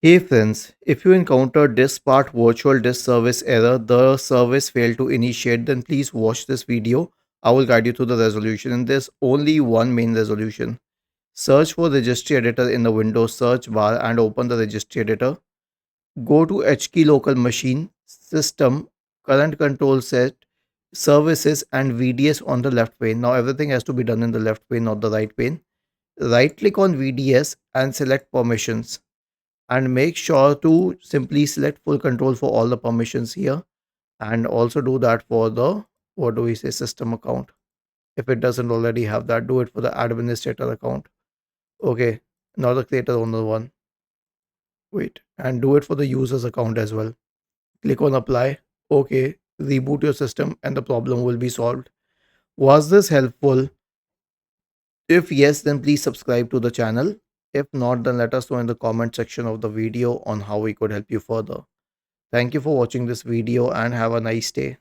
Hey friends, if you encounter Diskpart virtual disk service error, the service failed to initiate, then please watch this video. I will guide you through the resolution, and there's only one main resolution. Search for registry editor in the Windows search bar and open the registry editor. Go to HKey local machine, system, current control set, services, and VDS on the left pane. Now everything has to be done in the left pane, not the right pane. Right click on VDS and select permissions, and make sure to simply select full control for all the permissions here, and also do that for the, what do we say, system account. If it doesn't already have that, do it for the administrator account. Okay, now the creator owner one. Wait, and do it for the users account as well. Click on apply. Okay, reboot your system and the problem will be solved. Was this helpful? If yes, then please subscribe to the channel. If not, then let us know in the comment section of the video on how we could help you further. Thank you for watching this video and have a nice day.